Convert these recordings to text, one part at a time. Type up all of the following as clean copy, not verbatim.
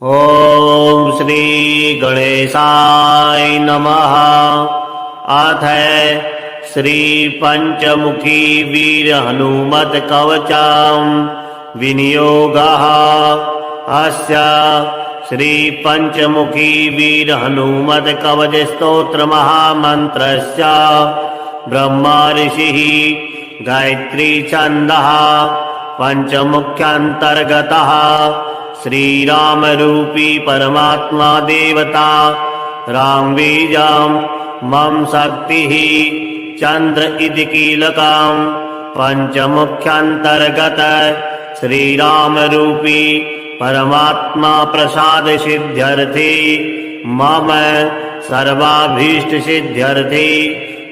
ओम श्री गणेशाय नमः। अथ श्री पंचमुखी वीर हनुमत कवचम विनियोगः। अस्य श्री पंचमुखी वीर हनुमत कवच स्तोत्र महामंत्रस्य ब्रह्मा ऋषिः गायत्री छन्दः पंचमुख्यांतर्गतः श्रीराम रूपी परमात्मा देवता राम बीजं मम शक्तिः चंद्र इति कीलकं पंचमुख्यांतर्गत श्रीराम रूपी परमात्मा प्रसाद सिद्ध्यर्थे मम सर्वाभीष्ट सिद्ध्यर्थे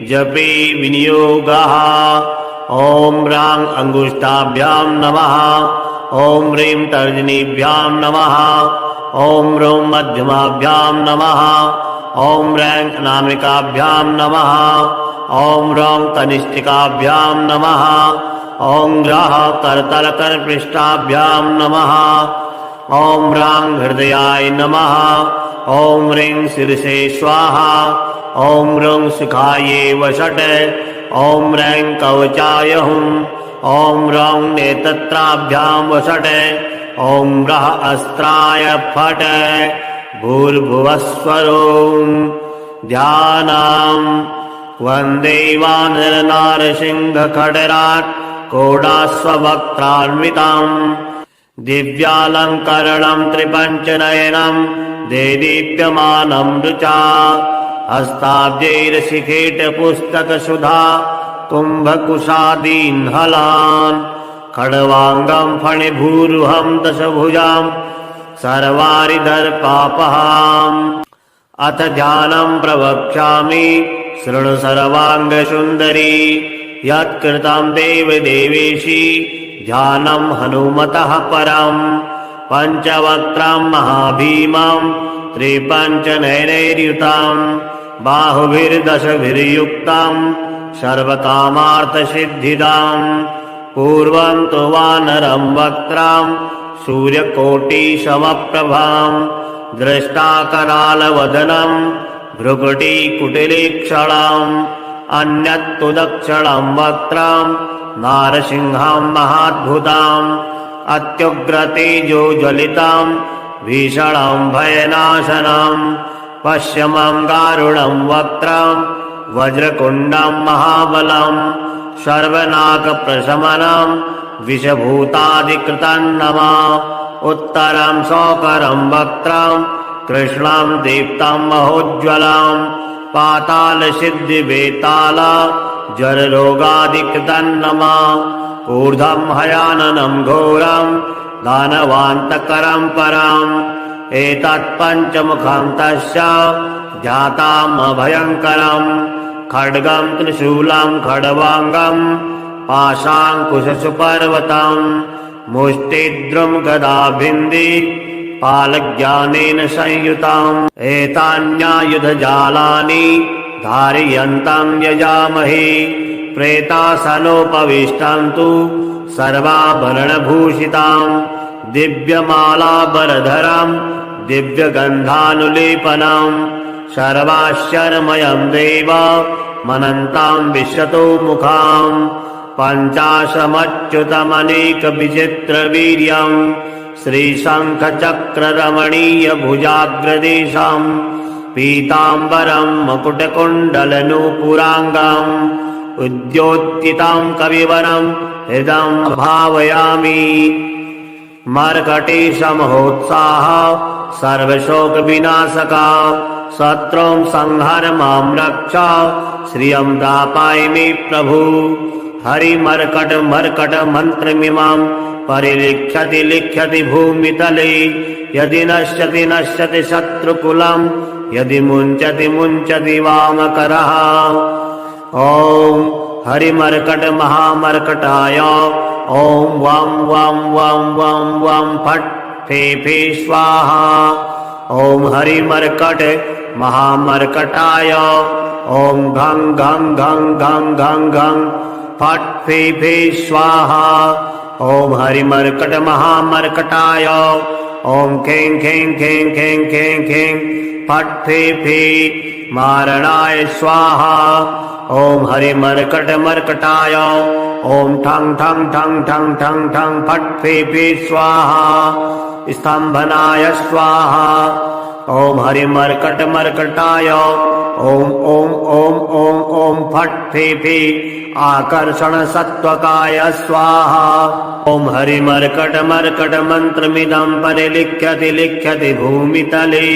जपे विनियोगः। ओम रां अंगुष्ठाभ्यां नमः। ओम ह्रीं तर्जनीभ्यां नमः। ओम ह्रौं मध्यमाभ्यां नमः। ओम रैं अनामिकाभ्यां नमः। ओम ह्रौं कनिष्ठिकाभ्यां नमः। ओम ह्रः करतलकरपृष्ठाभ्यां नमः। ओम ह्रां हृदयाय नमः। ओम ह्रीं शिरसे स्वाहा। ओम ह्रौं शिखायै वषट्। ओम रैं कवचाय हुं। ओम रौं नेत्रत्राभ्यां वषट्। ओम रः अस्त्राय फट्। भूर्भुवस्वरों ध्यानम् वन्दे वानरनारसिंहखड्गात् कोडाश्ववक्त्रान्वितम् दिव्यालङ्करणं त्रिपञ्चनयनं देदीप्यमानं रुचा हस्ताब्जैर्शिखेटपुस्तकसुधा कुम्भकुशादीन्हलान् खड्वाङ्गं फणिभूरुहं दशभुजां सर्वारिदर्पापहाम्। अथ ध्यानं प्रवक्ष्यामि शृणु सर्वाङ्गसुन्दरी। यत्कृतं देवदेवेशी ध्यानं हनुमतः परं पञ्चवक्त्रं महाभीमं त्रिपञ्चनयनैर्युतं बाहुभिर्दशभिर्युक्तं सर्वकामार्थसिद्धिदां पूर्वं तु वानरं वक्त्रं सूर्यकोटिसमप्रभां दृष्टाकरालवदनं भ्रुकुटीकुटिलीक्षणम् अन्यत्तु दक्षिणं वक्त्रं नारसिंहं महाद्भुतं अत्युग्रतेजोज्वलितं भीषणं भयनाशनं पश्चिमं गारुडं वक्त्रं वज्रकुण्डं महाबलं सर्वनाकप्रशमनं विषभूतादिकृतं नमः। उत्तरं शौकरं वक्त्रं कृष्णं दीप्तं महोज्ज्वलं पातालसिद्धिवेताल जररोगादिकृतं नमः। ऊर्ध्वं हयाननं घोरं दानवान्तकरं परम् एतत्पञ्चमुखं तस्य ध्यातामभयङ्करम् खड्गं त्रिशूलं खड्वाङ्गं पाशाङ्कुशसुपर्वतं मुष्टिद्रुं गदाभिन्दी पालज्ञानेन संयुतम् एतान्यायुधजालानि धारयन्तं यजामहे प्रेतासनोपविष्टं तु सर्वाभरणभूषितां दिव्यमालाबरधरं दिव्यगन्धानुलेपनं सर्वाश्चर्यमयं देव मनन्तां विश्वतो मुखां पञ्चाशमच्युतमनेकविचित्रवीर्यं श्रीशङ्खचक्ररमणीयभुजाग्रदेशं पीताम्बरं मकुटकुण्डलनूपुराङ्गं उद्योत्थितं कविवरं हृदं भावयामि। मर्कटेशमहोत्साह सर्वशोकविनाशका शत्रुं संहर मां रक्ष श्रियं दापाय मे प्रभु। हरिमर्कट मर्कट मंत्रमिमां परिलिख्यति लिख्यति भूमितले यदि नश्यति नश्यति शत्रुकुलं यदि मुञ्चति मुञ्चति वामकरः। ॐ हरिमर्कट महामर्कटाय ॐ वं वं वं वं वं फट् फे फे स्वाहा। ॐ हरिमर्कट महामर्कटाय ॐ घं घं घं घं घं घं फट् फे फे स्वाहा। ॐ हरिमर्कट महामर्कटाय ॐ खें खें खें खें खें खें फट् फे फे मारणाय स्वाहा। ॐ हरिमर्कट मर्कटाय ॐ ठं ठं ठं ठं ठं ठं फट् फे फे स्वाहा। स्तंभनाय स्वाहा। ॐ हरिमर्कट मर्कटाय ॐ ॐ ॐ ॐ ॐ फट् फे फे आकर्षण सत्वकाय स्वाहा। ॐ हरिमर्कट मर्कट मन्त्रमिदं परिलिख्यति लिख्यति भूमितले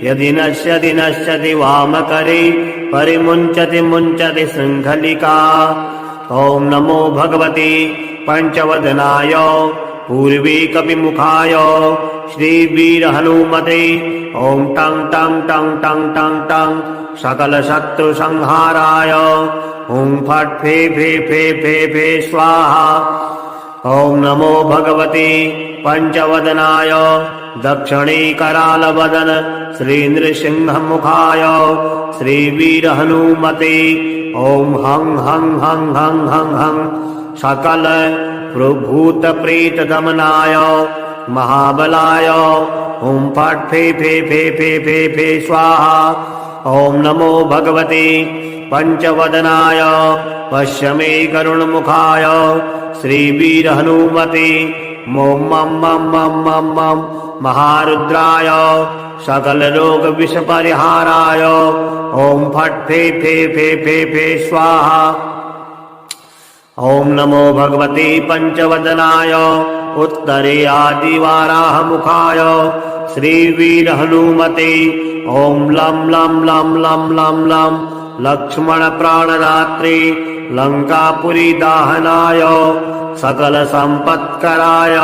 यदि नश्यति नश्यति वामकरे परिमुञ्चति मुञ्चति शृङ्खलिका। ॐ नमो भगवते पञ्चवदनाय पूर्वीकविमुखाय श्रीवीरहनुमते ॐ टं टं टं टं टं टं सकलशत्रुसंहाराय ॐ फट् फे फे फे फे फे स्वाहा। ॐ नमो भगवते पञ्चवदनाय दक्षिणीकरालवदन श्रीनृसिंहमुखाय श्रीवीरहनुमते ॐ हं हं हं हं हं हं सकल भूतप्रेतदमनाय महाबलाय ॐ फट् फे फे फे फे फे फे स्वाहा। ॐ नमो भगवते पञ्चवदनाय पश्यमे गरुणमुखाय श्रीवीरहनुमते ॐ मं मं मं मं मं महारुद्राय सकलरोगविषपरिहाराय ॐ फट् फे फे फे फे फे स्वाहा। ॐ नमो भगवते पञ्चवदनाय उत्तरे आदिवाराहमुखाय श्रीवीरहनुमते ॐ लं लं लं लं लं लं लक्ष्मणप्राणदात्रे लङ्कापुरीदाहनाय सकलसम्पत्कराय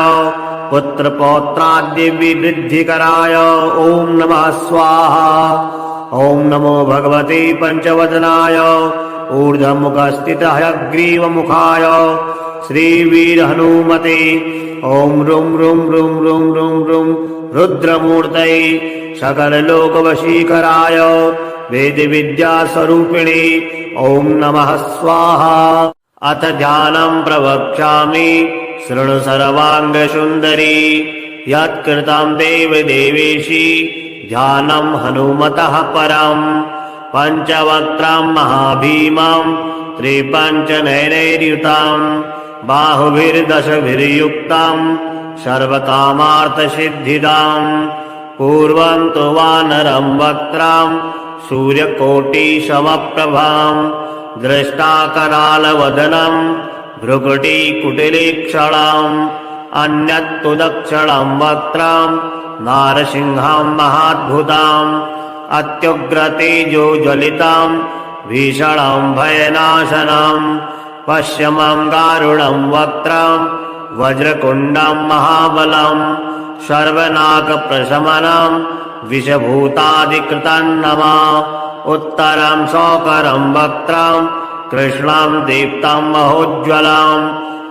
पुत्रपौत्राद्यविवृद्धिकराय ॐ नमः स्वाहा। ॐ नमो भगवते पञ्चवदनाय ऊर्ध्वमुखस्थितः हयग्रीवमुखाय श्रीवीरहनुमते ॐ रुं रुं रुं रुं रुं रुं रुद्रमूर्तये सकललोकवशीकराय वेदविद्यास्वरूपिणे ॐ नमः स्वाहा। अथ ध्यानं प्रवक्ष्यामि शृणु सर्वाङ्गसुन्दरी यत्कृतं देवदेवेशी ध्यानं हनुमतः परम् पञ्चवक्त्रं महाभीमं त्रिपञ्चनयनैर्युतं बाहुभिर्दशभिर्युक्तं सर्वकामार्थसिद्धिदां पूर्वं तु वानरं वक्त्रं सूर्यकोटिसमप्रभां दृष्टाकरालवदनं भ्रुकुटीकुटिलीक्षणाम् अन्यत्तु दक्षिणं वक्त्रं नारसिंहं महाद्भुताम् अत्युग्रतेजोज्वलितां भीषणं भयनाशनं पश्चिमं गारुडं वक्त्रं वज्रकुण्डं महाबलं सर्वनाकप्रशमनं विषभूतादिकृतं नमः उत्तरं शौकरं वक्त्रं कृष्णं दीप्तं महोज्ज्वलं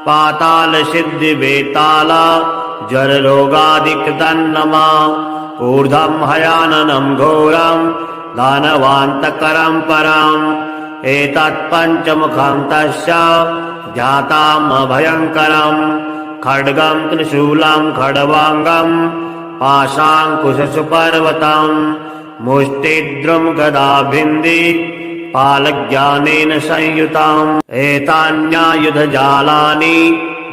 पातालसिद्धिवेताल जररोगादिकृतं नमः ऊर्ध्वं हयाननं घोरं दानवान्तकरं परम् एतत्पञ्चमुखं तस्य ध्यातामभयङ्करं खड्गं त्रिशूलं खड्वाङ्गं पाशाङ्कुशसुपर्वतं मुष्टिद्रुं गदाभिन्दी पालज्ञानेन संयुताम् एतान्यायुधजालानि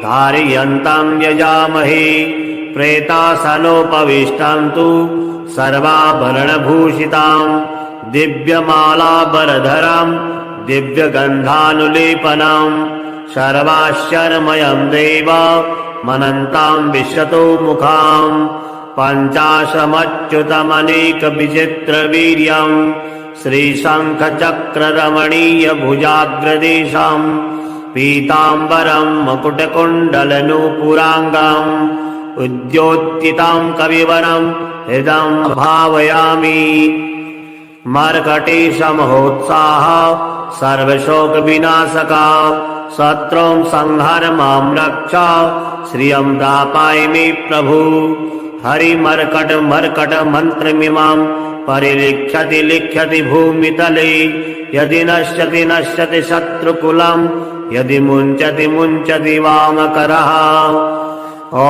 धारयन्तं यजामहे प्रेतासनोपविष्टं तु सर्वाभरणभूषितां दिव्यमालाबरधरं दिव्यगन्धानुलेपनं सर्वाश्चर्यमयं देव मनन्तां विशतो मुखां पञ्चाशमच्युतमनेकविचित्रवीर्यं श्रीशङ्खचक्ररमणीयभुजाग्रदेशं पीताम्बरं मकुटकुण्डलनूपुराङ्गं उद्योत्थितां कविवरं हृदं भावयामि मर्कटेशमहोत्साह सर्वशोकविनाशका शत्रुं संहर मां रक्ष श्रियं दापाय मे प्रभु हरिमर्कट मर्कट मन्त्रमिमां परिलिख्यति लिख्यति भूमितले यदि नश्यति नश्यति शत्रुकुलं यदि मुञ्चति मुञ्चति वामकरः ॐ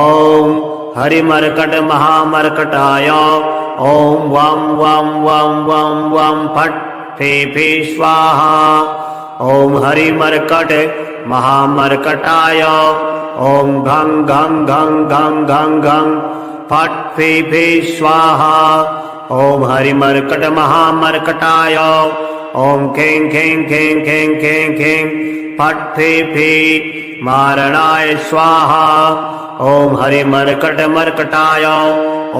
हरिमर्कट महामर्कटाय ॐ वं वं वं वं वं फट् फे फे स्वाहा। ॐ हरिमर्कट महामर्कटाय ॐ घं घं घं घं घं घं फट् फे फे स्वाहा। ॐ हरिमर्कट महामर्कटाय ॐ खें खें खें खें खें खें फट् फे फे मारणाय स्वाहा। ॐ हरिमर्कट मर्कटाय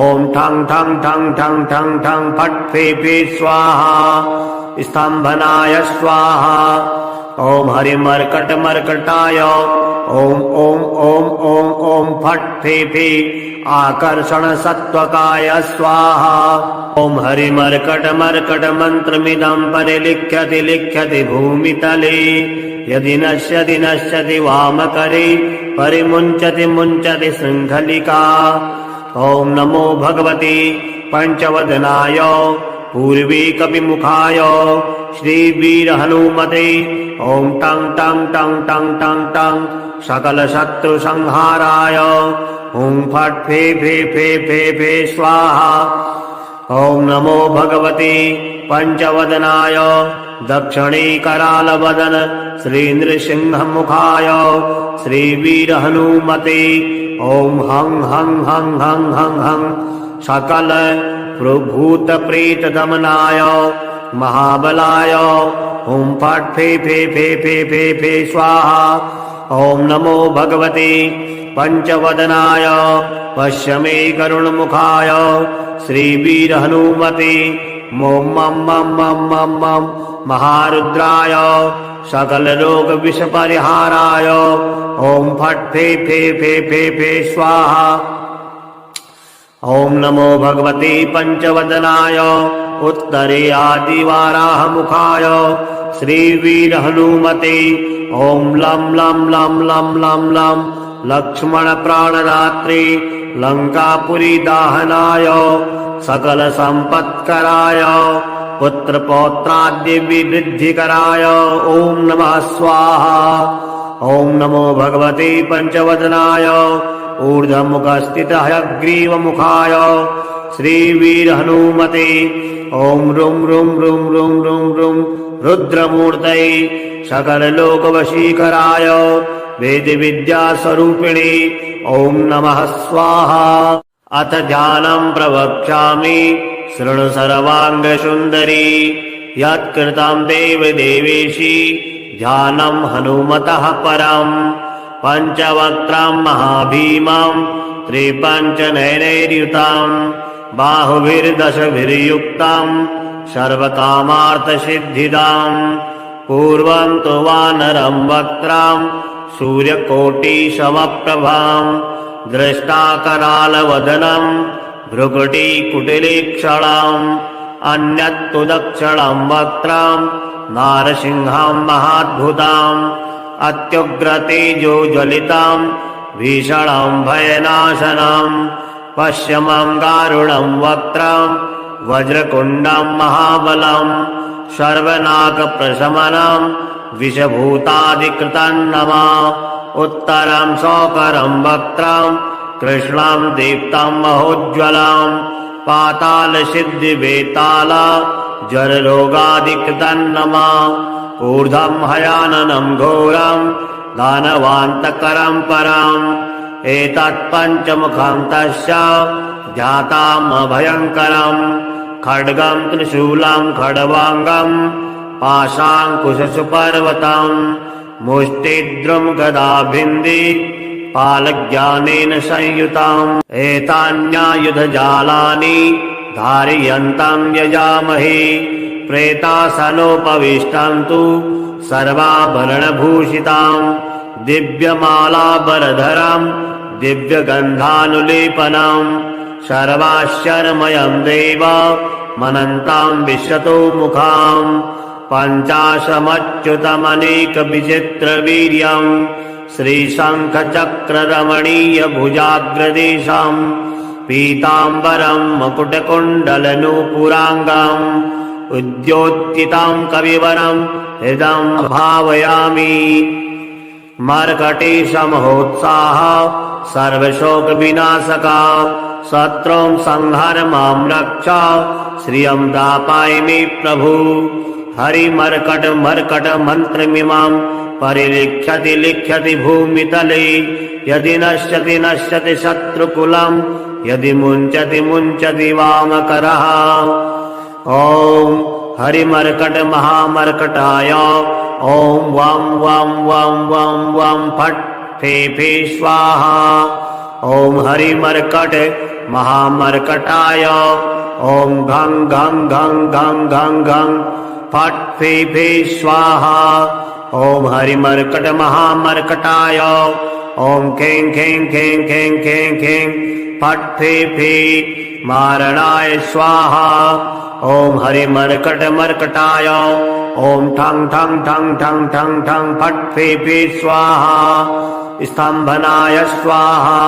ॐ ठं ठं ठं ठं ठं ठं फट् फे फे स्वाहा। स्तंभनाय स्वाहा। ॐ हरिमर्कट मर्कटाय ॐ ॐ ॐ ॐ ॐ फट् फे फे आकर्षण सत्वकाय स्वाहा। ॐ हरिमर्कट मर्कट मन्त्रमिदं परिलिख्यति लिख्यति भूमितले यदि नश्यति नश्यति वामकरे परिमुञ्चति मुञ्चति शृङ्खलिका। ॐ नमो भगवते पञ्चवदनाय पूर्वीकविमुखाय श्रीवीरहनुमते ॐ टं टं टं टं टं टं सकलशत्रुसंहाराय ॐ फट् फे फे फे फे फे स्वाहा। ॐ नमो भगवते पञ्चवदनाय दक्षिणीकरालवदन श्रीनृसिंहमुखाय श्रीवीरहनुमते ॐ हं हं हं हं हं हं सकल भूतप्रेतदमनाय महाबलाय ॐ फट् फे फे फे फे फे फे स्वाहा। ॐ नमो भगवते पञ्चवदनाय पश्यमे करुणमुखाय श्रीवीरहनुमते ॐ मं मं मं मं मं महारुद्राय सकलरोगविषपरिहाराय ॐ फट् फे फे फे फे फे स्वाहा। ॐ नमो भगवते पञ्चवदनाय उत्तरे आदिवाराहमुखाय श्रीवीरहनुमते ॐ लं लं लं लं लं लं लक्ष्मणप्राणदात्रे लङ्कापुरीदाहनाय सकलसम्पत्कराय पुत्रपौत्राद्यविवृद्धिकराय ॐ नमः स्वाहा। ॐ नमो भगवते पञ्चवदनाय ऊर्ध्वमुखस्थितः हयग्रीवमुखाय श्रीवीरहनुमते ॐ रुं रुं रुं रुं रुं रुं रुद्रमूर्तये सकललोकवशीकराय वेदविद्यास्वरूपिणे ॐ नमः स्वाहा। अथ ध्यानं प्रवक्ष्यामि शृणु सर्वाङ्गसुन्दरी यत्कृतं देवदेवेशी ध्यानं हनुमतः परम् पञ्चवक्त्रं महाभीमं त्रिपञ्चनयनैर्युतं बाहुभिर्दशभिर्युक्तं सर्वकामार्थसिद्धिदां पूर्वं तु वानरं वक्त्रं सूर्यकोटिसमप्रभां दृष्टाकरालवदनं भ्रुकुटीकुटिलीक्षणम् अन्यत्तु दक्षिणं वक्त्रं नारसिंहं महाद्भुतम् अत्युग्रतेजोज्वलितं भीषणं भयनाशनं पश्यमं गारुणं वक्त्रं वज्रकुण्डं महाबलं सर्वनाकप्रशमनं विषभूतादिकृतं नमः उत्तरं सौकरं वक्त्रं कृष्णं दीप्तं महोज्ज्वलं पातालसिद्धिवेताल जररोगादिकृतं नमः ऊर्ध्वं हयाननं घोरं दानवान्तकरं परम् एतत्पञ्चमुखं तस्य ध्यातामभयङ्करं खड्गं त्रिशूलं खड्वाङ्गं पाशाङ्कुशसुपर्वतं मुष्टिद्रुं गदाभिन्दी पालज्ञानेन संयुतम् एतान्यायुधजालानि धारयन्तं यजामहे प्रेतासनोपविष्टं तु सर्वाभरणभूषितां दिव्यमालाबरधरं दिव्यगन्धानुलेपनं सर्वाश्चर्यमयं देव मनन्तां विशतो मुखां पञ्चाशमच्युतमनेकविचित्रवीर्यं श्रीशङ्खचक्ररमणीयभुजाग्रदेशं पीताम्बरं मकुटकुण्डलनूपुराङ्गं उद्योत्थितं कविवरं हृदं भावयामि मर्कटेशमहोत्साह सर्वशोकविनाशका शत्रून् संहार मां रक्ष श्रियं दापायिनि प्रभु हरिमर्कट मर्कट मन्त्रमिमां परिलिख्यति लिख्यति भूमितले यदि नश्यति नश्यति शत्रुकुलं यदि मुञ्चति मुञ्चति वामकरः ॐ हरिमर्कट महामर्कटाय ॐ वं वं वं वं वं फट् फे फे स्वाहा ॐ हरिमर्कट महामर्कटाय ॐ घं घं घं घं घं घं फट् फे फे स्वाहा ॐ हरिमर्कट महामर्कटाय ॐ खें खें खें खें खें खें फट् फे फे मारणाय स्वाहा ॐ हरिमर्कट मर्कटाय ॐ ठं ठं ठं ठं ठं ठं फट् फे फे स्वाहा स्तंभनाय स्वाहा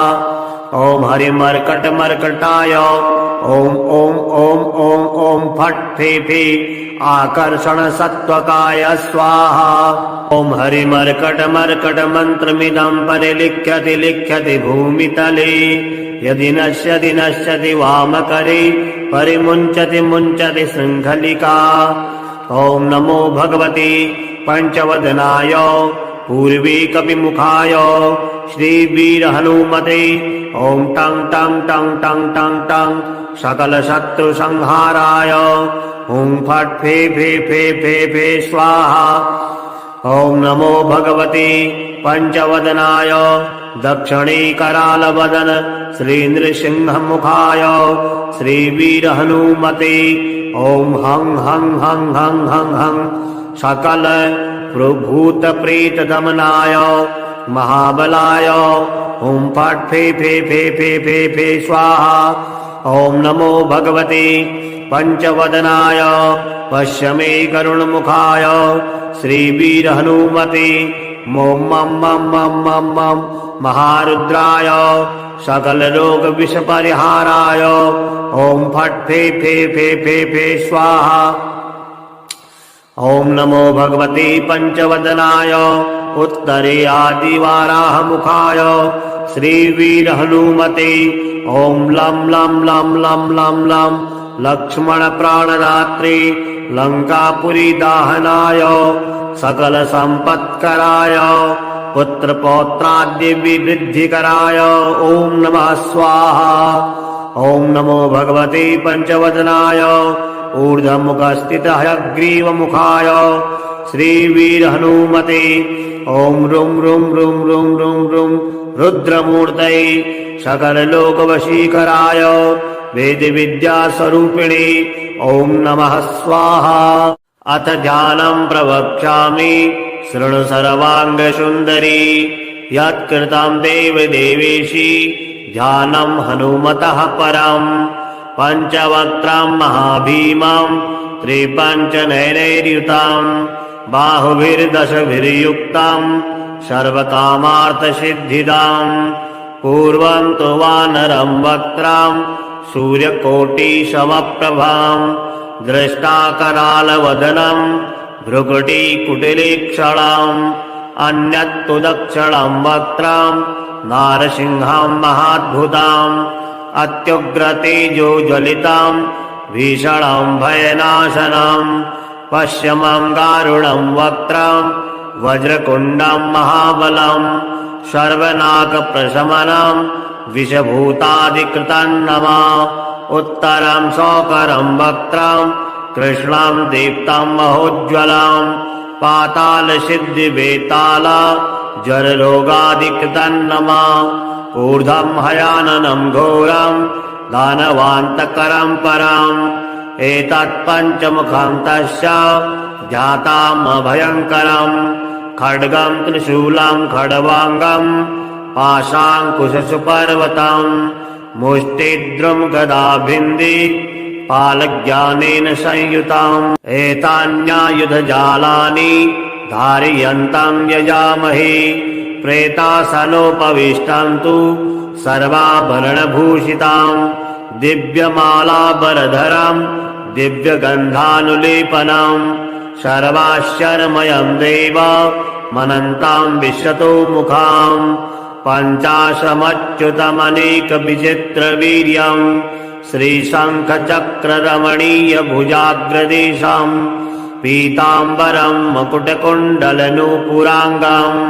ॐ हरिमर्कट मर्कटाय ॐ ॐ ॐ ॐ ॐ फट् फे फे आकर्षण सत्वकाय स्वाहा ॐ हरिमर्कट मर्कट मन्त्रमिदं परिलिख्यति लिख्यति भूमितले यदि नश्यति नश्यति वामकरे परिमुञ्चति मुञ्चति शृङ्खलिका ॐ नमो भगवते पञ्चवदनाय पूर्वीकपिमुखाय श्रीवीरहनुमते ॐ टं टं टं टं टं टं सकलशत्रुसंहाराय ॐ फट् फे फे फे फे फे स्वाहा ॐ नमो भगवते पञ्चवदनाय दक्षिणीकरालवदन श्रीनृसिंहमुखाय श्रीवीरहनुमते ॐ हं हं हं हं हं हं सकल भूतप्रेतदमनाय महाबलाय ॐ फट् फे फे फे फे फे फे स्वाहा ॐ नमो भगवते पञ्चवदनाय पश्य मे करुणमुखाय श्रीवीरहनुमते मं मं मं मं मं मं महारुद्राय सकलरोगविषपरिहाराय ॐ फट् फे फे फे फे फे स्वाहा ॐ नमो भगवते पञ्चवदनाय उत्तरे आदिवाराहमुखाय श्रीवीरहनुमते ॐ लं लं लं लं लं लं लक्ष्मणप्राणदात्रे लङ्कापुरीदाहनाय सकलसम्पत्कराय पुत्रपौत्राद्यविवृद्धिकराय ॐ नमः स्वाहा ॐ नमो भगवते पञ्चवदनाय ऊर्ध्वमुखस्थितः हयग्रीवमुखाय श्रीवीरहनुमते ॐ रुं रुं रुं रुं रुं रुं रुद्रमूर्तये सकललोकवशीकराय वेदविद्यास्वरूपिणे ॐ नमः स्वाहा अथ ध्यानं प्रवक्ष्यामि शृणु सर्वाङ्गसुन्दरी यत्कृतं देवदेवेशी ध्यानं हनुमतः परम् पञ्चवक्त्रं महाभीमं त्रिपञ्चनयनैर्युतं बाहुभिर्दशभिर्युक्तं सर्वकामार्थसिद्धिदां पूर्वं तु वानरं वक्त्रं सूर्यकोटिसमप्रभां दृष्टाकरालवदनं भ्रुकुटीकुटिलीक्षणाम् अन्यत्तु दक्षिणं वक्त्रं नारसिंहं महाद्भुताम् अत्युग्रतेजोज्वलितं भीषणं भयनाशनं पश्चिमं गारुडं वक्त्रं वज्रकुण्डं महाबलं सर्वनाकप्रशमनं विषभूतादिकृतं नमः उत्तरं शौकरं वक्त्रं कृष्णं दीप्तं महोज्ज्वलं पातालसिद्धिवेताल जररोगादिकृतं नमः ऊर्ध्वं हयाननं घोरं दानवान्तकरं परम् एतत्पञ्चमुखं तस्य ध्यातामभयङ्करम् खड्गं त्रिशूलं खड्वाङ्गं पाशाङ्कुशसुपर्वतं मुष्टिद्रुं गदाभिन्दी पालज्ञानेन संयुतम् एतान्यायुधजालानि धारयन्तं यजामहे प्रेतासनोपविष्टं तु सर्वाभरणभूषितां दिव्यमालाबरधरं दिव्यगन्धानुलेपनं सर्वाश्चर्यमयं देव मनन्तां विश्वतो मुखाम् पञ्चाशमच्युतमनेकविचित्रवीर्यम् श्रीशङ्खचक्ररमणीयभुजाग्रदेशम् पीताम्बरम् मकुटकुण्डलनूपुराङ्गम्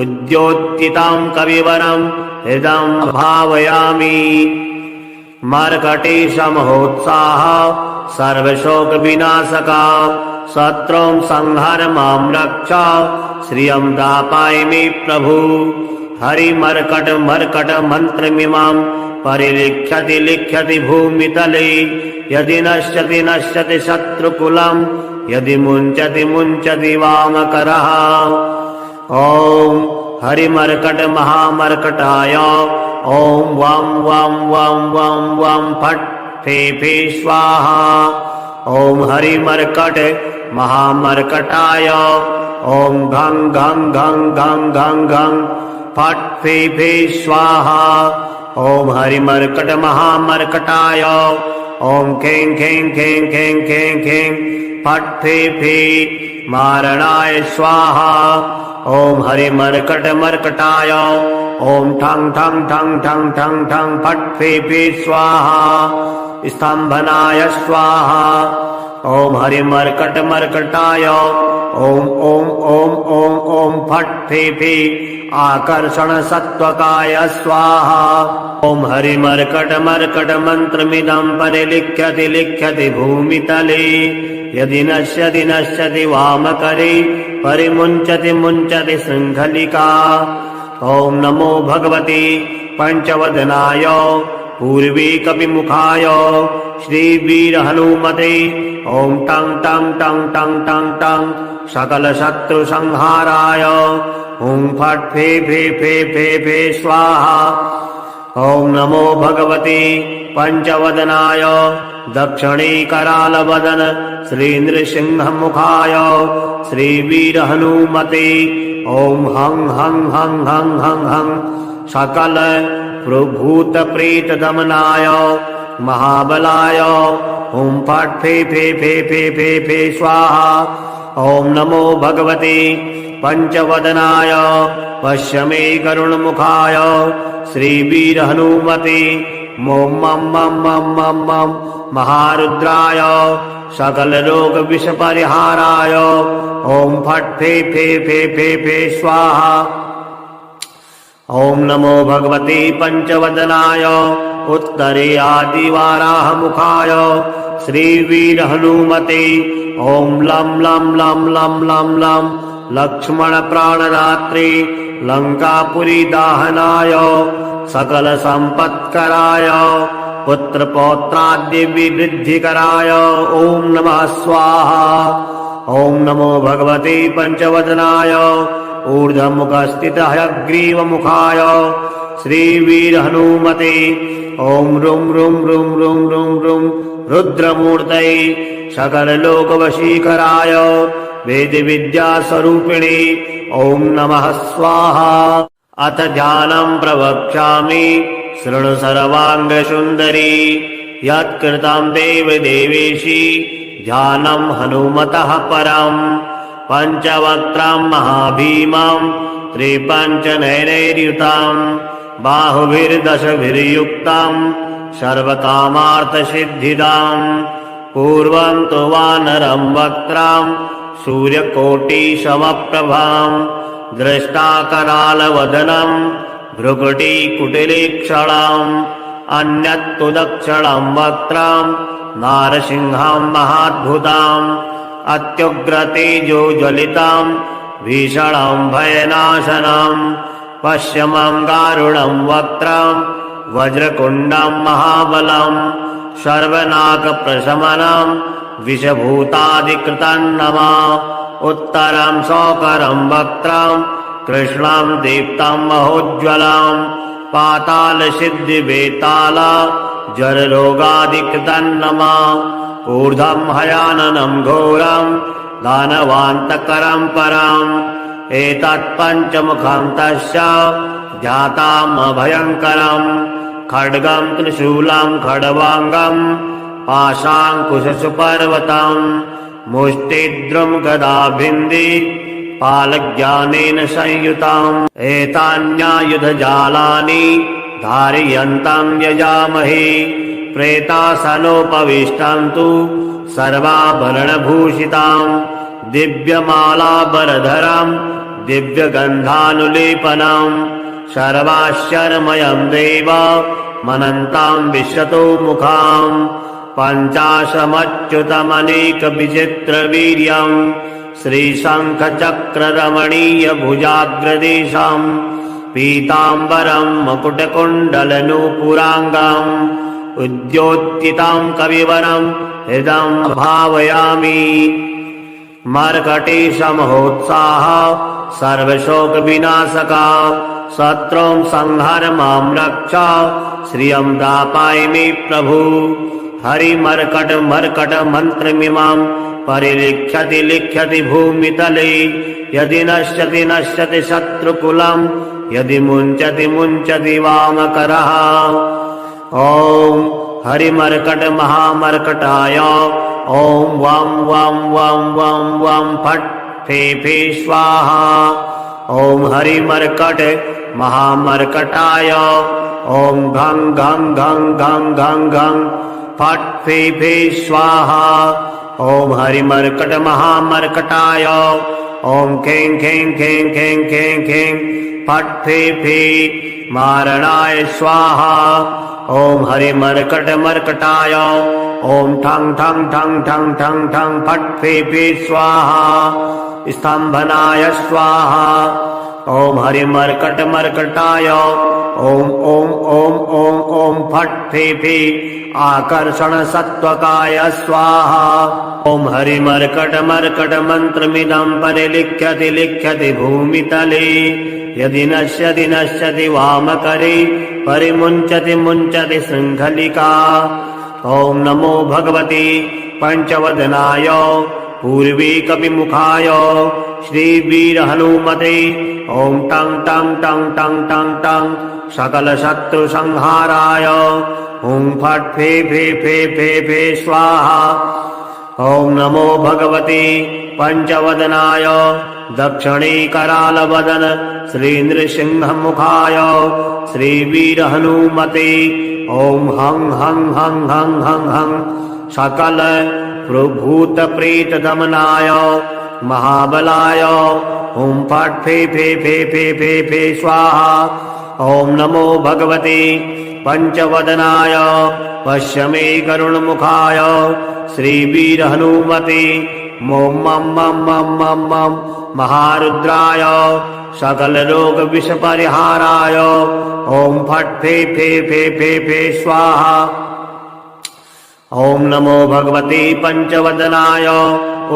उद्योत्थिताम् कविवरम् हृदम् भावयामि। मर्कटेशमहोत्साह सर्वशोकविनाशका शत्रून् संहार मां रक्ष श्रियं दापाय मे प्रभु। हरिमर्कट मर्कट मन्त्रमिमां परिलिख्यति लिख्यति भूमितले। यदि नश्यति नश्यति शत्रुकुलं यदि मुञ्चति मुञ्चति वामकरः। ॐ हरिमर्कट महामर्कटाय ॐ वं वं वं वं वं फट् फे फे स्वाहा। ॐ हरिमर्कट महामर्कटाय ॐ घं घं घं घं घं घं फट् फे फे स्वाहा। ॐ हरिमर्कट महामर्कटाय ॐ खें खें खें खें खें खें फट् फे फे मारणाय स्वाहा। ॐ हरिमर्कट मर्कटाय ॐ ठं ठं ठं ठं ठं ठं फट् फे फे स्वाहा। स्तम्भनाय स्वाहा। ॐ हरिमर्कट मर्कटाय ॐ ॐ ॐ ॐ ॐ फट् फे फे आकर्षण सत्त्वकाय स्वाहा। ॐ हरिमर्कट मर्कट मन्त्रमिदं परिलिख्यति लिख्यति भूमितले। यदि नश्यति नश्यति वामकरे परिमुञ्चति मुञ्चति शृङ्खलिका। ॐ नमो भगवते पञ्चवदनाय पूर्वीकविमुखाय श्रीवीरहनुमते। ॐ टं टं टं टं टं टं सकलशत्रुसंहाराय ॐ फट् फे फे फे फे फे स्वाहा। ॐ नमो भगवते पञ्चवदनाय दक्षिणीकरालवदन श्रीनृसिंहमुखाय श्रीवीरहनुमते। ॐ हं हं हं हं हं हं सकल भूतप्रेतदमनाय महाबलाय ॐ फट् फे फे फे फे फे फे स्वाहा। ॐ नमो भगवते पञ्चवदनाय पश्यमे गरुणमुखाय श्रीवीरहनुमते। मं मं मं मं मं मं महारुद्राय सकलरोगविषपरिहाराय ॐ फट् फे फे फे फे फे स्वाहा। ॐ नमो भगवते पञ्चवदनाय उत्तरे आदिवाराहमुखाय श्रीवीरहनुमते। ॐ लं लं लं लं लं लं लक्ष्मणप्राणदात्रे लङ्कापुरीदाहनाय सकलसम्पत्कराय पुत्रपौत्राद्यविवृद्धिकराय ॐ नमः स्वाहा। ॐ नमो भगवते पञ्चवदनाय ऊर्ध्वमुखस्थितहयग्रीवमुखाय श्रीवीरहनुमते। ॐ रुं रुं रुं रुं रुं रुं रुद्रमूर्तये सकललोकवशीकराय वेदविद्यास्वरूपिणे ॐ नमः स्वाहा। अथ ध्यानं प्रवक्ष्यामि शृणु सर्वाङ्गसुन्दरी। यत्कृतं देवदेवेशी ध्यानं हनुमतः परम्। पञ्चवक्त्रं महाभीमं त्रिपञ्चनयनैर्युतं बाहुभिर्दशभिर्युक्तं सर्वकामार्थसिद्धिदां। पूर्वं तु वानरं वक्त्रं सूर्यकोटिसमप्रभां दृष्टाकरालवदनं भ्रुकुटीकुटिलीक्षणम्। अन्यत्तु दक्षिणं वक्त्रं नारसिंहं महाद्भुतं अत्युग्रतेजोज्वलितं भीषणं भयनाशनं। पश्चिमं गारुडं वक्त्रं वज्रकुण्डं महाबलं सर्वनाकप्रशमनं विषभूतादिकृतं नमः। उत्तरं शौकरं वक्त्रं कृष्णं दीप्तं महोज्ज्वलं पातालसिद्धिवेताल जररोगादिकृतं नमः। ऊर्ध्वं हयाननं घोरं दानवान्तकरं परम्। एतत्पञ्चमुखं तस्य ध्यातामभयङ्करम्। खड्गं त्रिशूलं खड्वाङ्गं पाशाङ्कुशसुपर्वतं मुष्टिद्रुं गदाभिन्दी पालज्ञानेन संयुताम् एतान्यायुधजालानि धारयन्ताम् यजामहे प्रेतासनोपविष्टाम् तु सर्वाभरणभूषिताम् दिव्यमालाबरधराम् दिव्यगन्धानुलेपनाम् सर्वाश्चर्यमयम् देव मनन्ताम् विश्वतो मुखाम् पञ्चाशमच्युतमनेकविचित्रवीर्यम् श्रीशङ्खचक्ररमणीयभुजाग्रदेशम् पीताम्बरम् मकुटकुण्डलनूपुराङ्गम् उद्योत्थिताम् कविवरम् हृदम् भावयामि मर्कटेशमहोत्साह सर्वशोकविनाशका शत्रून् संहर मां रक्ष श्रियम् दापाय मे प्रभु हरिमर्कट मर्कट मन्त्रमिमाम् परिलिख्यति लिख्यति भूमितले यदि नश्यति नश्यति शत्रुकुलम् यदि मुञ्चति मुञ्चति वामकरः ॐ हरिमर्कट महामर्कटाय ॐ वं वं वं वं वं फट् फे फे स्वाहा ॐ हरिमर्कट महामर्कटाय ॐ घं घं घं घं घं घं फट् फे फे स्वाहा ॐ हरिमर्कट महामर्कटाय ॐ खें खें खें खें खें खें फट् फे फे मारणाय स्वाहा ॐ हरिमर्कट मर्कटाय ॐ ठं ठं ठं ठं ठं ठं फट् फे फे स्वाहा स्तम्भनाय स्वाहा ॐ हरिमर्कट मर्कटाय ॐ ॐ ॐ ॐ ॐ फट् फे फे आकर्षण सत्त्वकाय स्वाहा ॐ हरिमर्कट मर्कट मन्त्रमिदं परिलिख्यति लिख्यति भूमितले यदि नश्यति नश्यति वामकरे परिमुञ्चति मुञ्चति शृङ्खलिका ॐ नमो भगवते पञ्चवदनाय पूर्वीकविमुखाय श्रीवीरहनुमते ॐ टं टं टं टं टं टं सकलशत्रुसंहाराय ॐ फट् फे फे फे फे फे स्वाहा ॐ नमो भगवते पञ्चवदनाय दक्षिणीकरालवदन श्रीनृसिंहमुखाय श्रीवीरहनुमते ॐ हं हं हं हं हं हं सकल भूतप्रेतदमनाय महाबलाय ॐ फट् फे फे फे फे फे फे स्वाहा ॐ नमो भगवते पञ्चवदनाय पश्यमे करुणमुखाय श्रीवीरहनुमते मं मं मं मं मं मं महारुद्राय सकलरोगविषपरिहाराय ॐ फट् फे फे फे फे फे स्वाहा ॐ नमो भगवते पञ्चवदनाय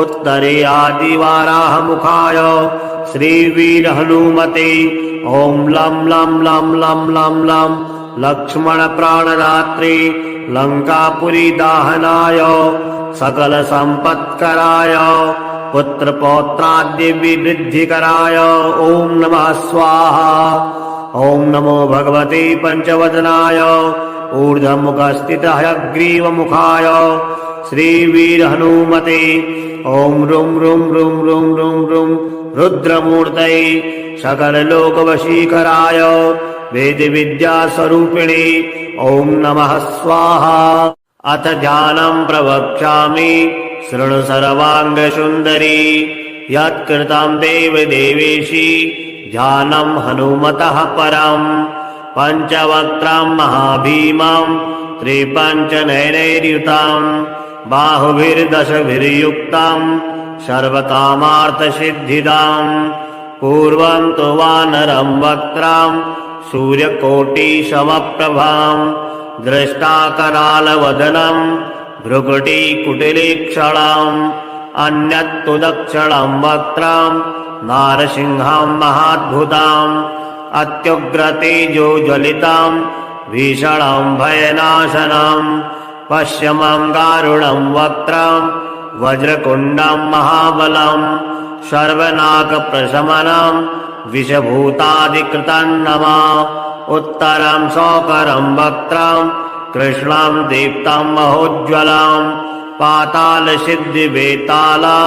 उत्तरे आदिवाराहमुखाय श्रीवीरहनुमते ॐ लं लं लं लं लं लं लक्ष्मणप्राणदात्रे लङ्कापुरीदाहनाय सकलसम्पत्कराय पुत्रपौत्राद्यविवृद्धिकराय ॐ नमः स्वाहा ॐ नमो भगवते पञ्चवदनाय ऊर्ध्वमुखस्थितः हयग्रीवमुखाय श्रीवीरहनुमते ॐ रुं रुं रुं रुं रुं रुं रुद्रमूर्तये सकललोकवशीकराय वेदविद्यास्वरूपिणे ॐ नमः स्वाहा अथ ध्यानं प्रवक्ष्यामि शृणु सर्वाङ्गसुन्दरी यत्कृतं देवदेवेशी ध्यानं हनुमतः परम् पञ्चवक्त्रं महाभीमां त्रिपञ्चनयनैर्युतां बाहुभिर्दशभिर्युक्तां सर्वकामार्थसिद्धिदां पूर्वं तु वानरं वक्त्रां सूर्यकोटिसमप्रभां दृष्टाकरालवदनं भ्रुकुटीकुटिलीक्षणाम् अन्यत्तु दक्षिणं वक्त्रां नारसिंहां महाद्भुताम् अत्युग्रतेजोज्वलितां भीषणां भयनाशनां पश्यमां गारुडं वक्त्रां वज्रकुण्डं महाबलं सर्वनाकप्रशमनं विषभूतादिकृतं नमा उत्तरं शौकरं वक्त्रां कृष्णां दीप्तां महोज्ज्वलां पातालसिद्धिवेताला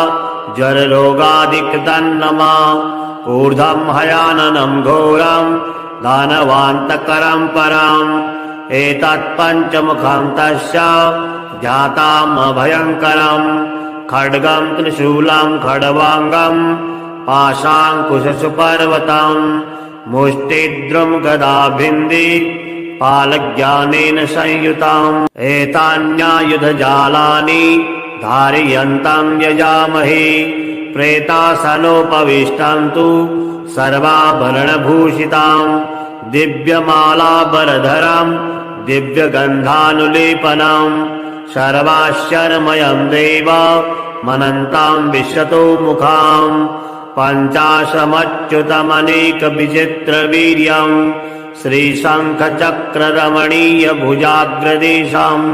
जररोगादिकृतन्नमा ऊर्ध्वं हयाननं घोरं दानवान्तकरं परम् एतत्पञ्चमुखं तस्य जातामभयङ्करम् खड्गं त्रिशूलं खड्वाङ्गं पाशाङ्कुशसुपर्वतम् मुष्टिद्रुं गदाभिन्दी पालज्ञानेन संयुताम् एतान्यायुधजालानि धारयन्तं यजामहे प्रेतासनोपविष्टं तु सर्वाभरणभूषिताम् दिव्यमालाबरधरम् दिव्यगन्धानुलेपनम् सर्वाश्चर्यमयम् देव मनन्ताम् विशतो मुखाम् पञ्चाशमच्युतमनेकविचित्रवीर्यम् श्रीशङ्खचक्ररमणीयभुजाग्रदेशम्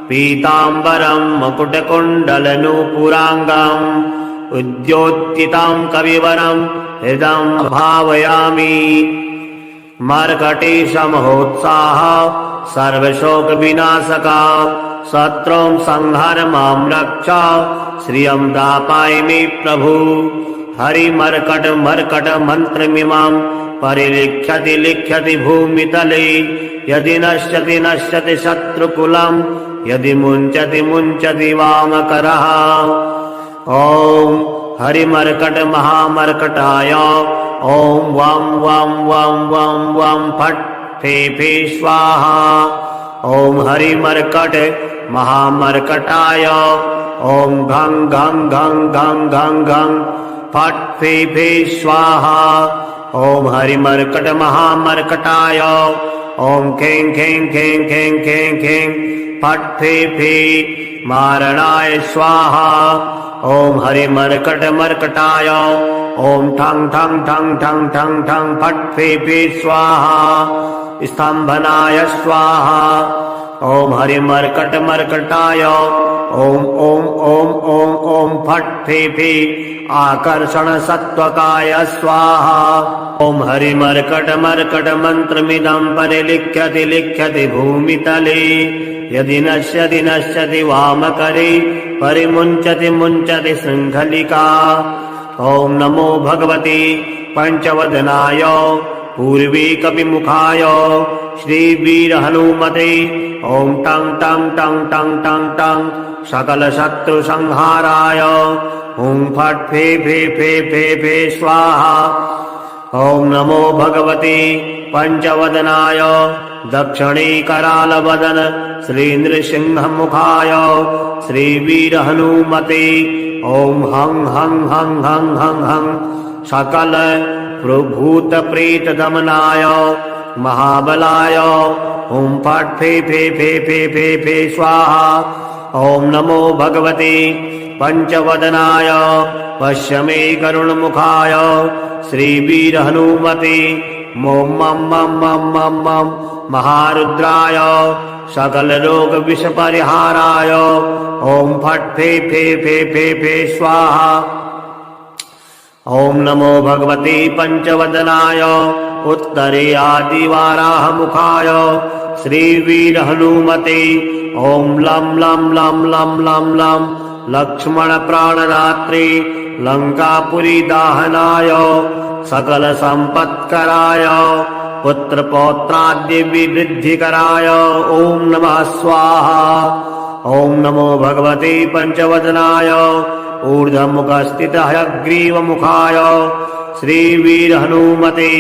पीताम्बरम् मकुटकुण्डलनूपुराङ्गम् उद्योत्थितां कविवरं हृदं भावयामि मर्कटेशमहोत्साह सर्वशोकविनाशका शत्रुं संहर मां रक्ष श्रियं दापाय मे प्रभु हरिमर्कट मर्कट मन्त्रमिमां परिलिख्यति लिख्यति भूमितले यदि नश्यति नश्यति शत्रुकुलं यदि मुञ्चति मुञ्चति वामकरः ॐ हरिमर्कट महामर्कटाय ॐ वं वं वं वं वं फट् फे फे स्वाहा ॐ हरिमर्कट महामर्कटाय ॐ घं घं घं घं घं घं फट् फे फे स्वाहा ॐ हरिमर्कट महामर्कटाय ॐ खें खें खें खें खें खें फट् फे फे मारणाय स्वाहा ॐ हरिमर्कट मर्कटाय ॐ ठं ठं ठं ठं ठं ठं फट् फे फे स्वाहा स्तम्भनाय स्वाहा ॐ हरिमर्कट मर्कटाय ॐ ॐ ॐ ॐ ॐ फट् फे फे आकर्षण सत्त्वकाय स्वाहा ॐ हरिमर्कट मर्कट मन्त्रमिदं परिलिख्यति लिख्यति भूमितले यदि नश्यति नश्यति वामकरे परिमुञ्चति मुञ्चति शृङ्खलिका ॐ नमो भगवते पञ्चवदनाय पूर्वीकविमुखाय श्रीवीरहनुमते ॐ टं टं टं टं टं टं सकलशत्रुसंहाराय ॐ फट् फे फे फे फे फे स्वाहा ॐ नमो भगवते पञ्चवदनाय दक्षिणीकरालवदन श्रीनृसिंहमुखाय श्रीवीरहनुमते ॐ हं हं हं हं हं हं सकल प्रभूतप्रेतदमनाय महाबलाय ॐ फट् फे फे फे फे फे फे स्वाहा ॐ नमो भगवते पञ्चवदनाय पश्य मे करुणमुखाय श्रीवीरहनुमते मं मं मं मं मं मं महारुद्राय सकलरोगविषपरिहाराय ॐ फट् फे फे फे फे फे स्वाहा ॐ नमो भगवते पञ्चवदनाय उत्तरे आदिवाराहमुखाय श्रीवीरहनुमते ॐ लं लं लं लं लं लं लक्ष्मणप्राणदात्रे लङ्कापुरीदाहनाय सकलसम्पत्कराय पुत्रपौत्राद्यविवृद्धिकराय ॐ नमः स्वाहा ॐ नमो भगवते पञ्चवदनाय ऊर्ध्वमुखस्थितः हयग्रीवमुखाय श्रीवीरहनुमते